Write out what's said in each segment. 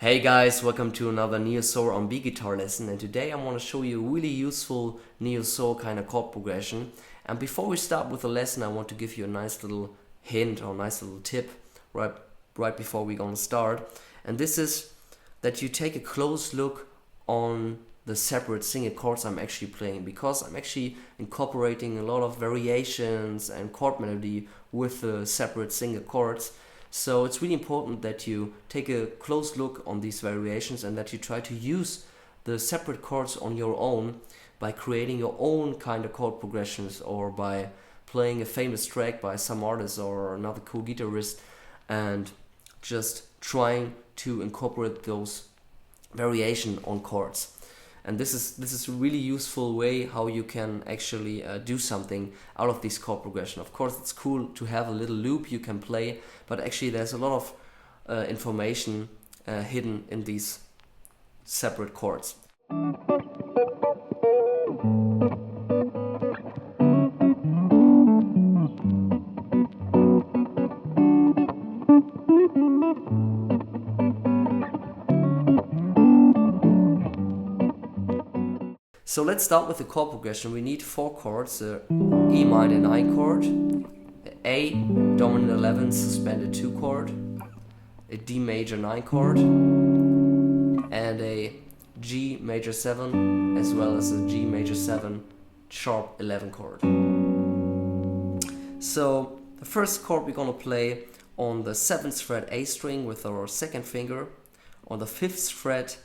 Hey guys, welcome to another Neo Soul on B guitar lesson, and today I want to show you a really useful Neo Soul kind of chord progression. And before we start with the lesson, I want to give you a nice little hint or nice little tip right before we're gonna start. And this is that you take a close look on the separate single chords I'm actually playing, because I'm actually incorporating a lot of variations and chord melody with the separate single chords. So it's really important that you take a close look on these variations and that you try to use the separate chords on your own by creating your own kind of chord progressions, or by playing a famous track by some artist or another cool guitarist and just trying to incorporate those variation on chords. And this is a really useful way how you can actually do something out of this chord progression. Of course, it's cool to have a little loop you can play, but actually there's a lot of information hidden in these separate chords. So let's start with the chord progression. We need 4 chords: the E minor 9 chord, the A dominant 11 suspended 2 chord, a D major 9 chord, and a G major 7, as well as a G major 7 sharp 11 chord. So the first chord we're gonna play on the 7th fret A string with our second finger, on the 5th fret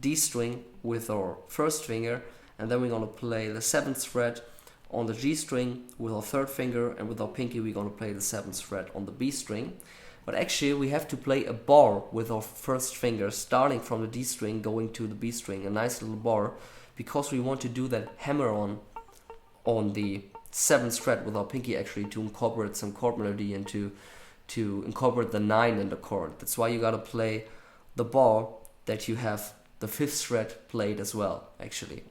D string with our first finger, and then we're going to play the 7th fret on the G string with our third finger, and with our pinky we're going to play the 7th fret on the B string. But actually we have to play a bar with our first finger, starting from the D string going to the B string, a nice little bar, because we want to do that hammer on the 7th fret with our pinky, actually to incorporate some chord melody and to incorporate the 9 in the chord. That's why you got to play the bar that you have the 5th fret played as well, actually.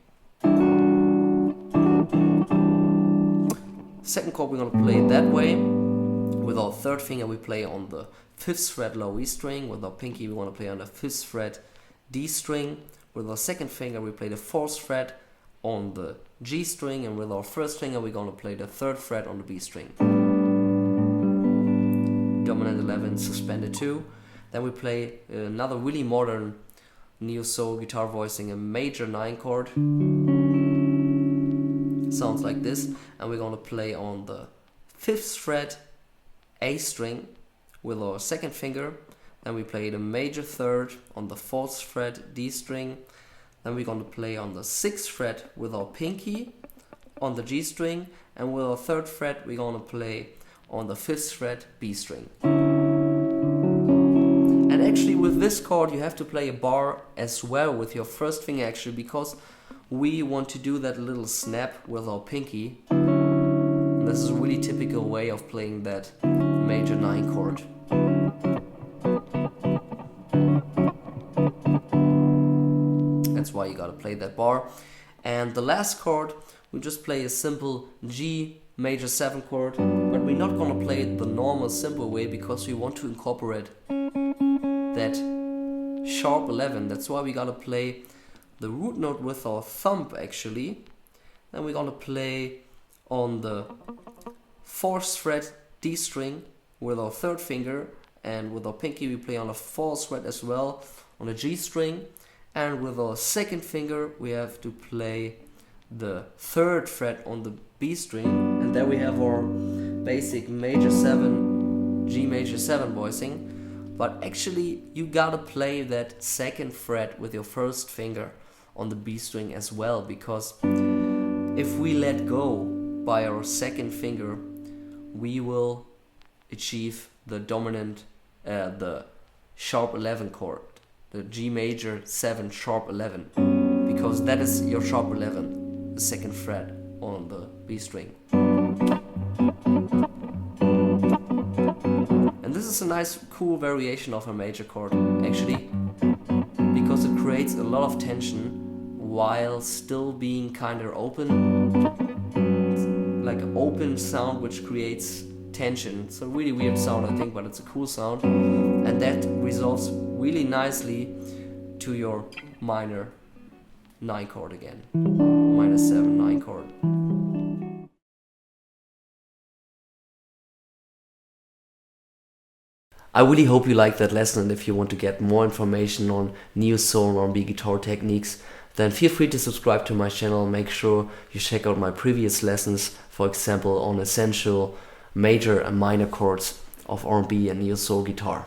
Second chord we're going to play it that way. With our third finger we play on the 5th fret low E string. With our pinky we want to play on the 5th fret D string. With our second finger we play the 4th fret on the G string, and with our first finger we're going to play the 3rd fret on the B string. Dominant 11 suspended 2. Then we play another really modern Neo Soul guitar voicing, a major 9 chord. Sounds like this, and we're going to play on the 5th fret A string with our second finger. Then we play the major 3rd on the 4th fret D string. Then we're going to play on the 6th fret with our pinky on the G string, and with our 3rd fret we're going to play on the 5th fret B string. And actually with this chord you have to play a bar as well with your first finger, actually, because we want to do that little snap with our pinky. And this is a really typical way of playing that major 9 chord. That's why you gotta play that bar. And the last chord, we just play a simple G major 7 chord, but we're not gonna play it the normal simple way, because we want to incorporate that sharp 11. That's why we gotta play the root note with our thumb, actually. Then we're gonna play on the 4th fret D string with our third finger, and with our pinky we play on the 4th fret as well on the G string, and with our second finger we have to play the 3rd fret on the B string, and there we have our basic major 7 G major 7 voicing. But actually you gotta play that 2nd fret with your first finger on the B string as well, because if we let go by our second finger we will achieve the dominant, the sharp 11 chord, the G major 7 sharp 11, because that is your sharp 11, the 2nd fret on the B string. And this is a nice cool variation of a major chord, actually, because it creates a lot of tension while still being kind of open. It's like an open sound which creates tension. It's a really weird sound, I think, but it's a cool sound, and that resolves really nicely to your minor 9 chord again. Minor 7, 9 chord. I really hope you liked that lesson, and if you want to get more information on neo-soul and R&B guitar techniques, then feel free to subscribe to my channel. Make sure you check out my previous lessons, for example on essential major and minor chords of R&B and neo-soul guitar.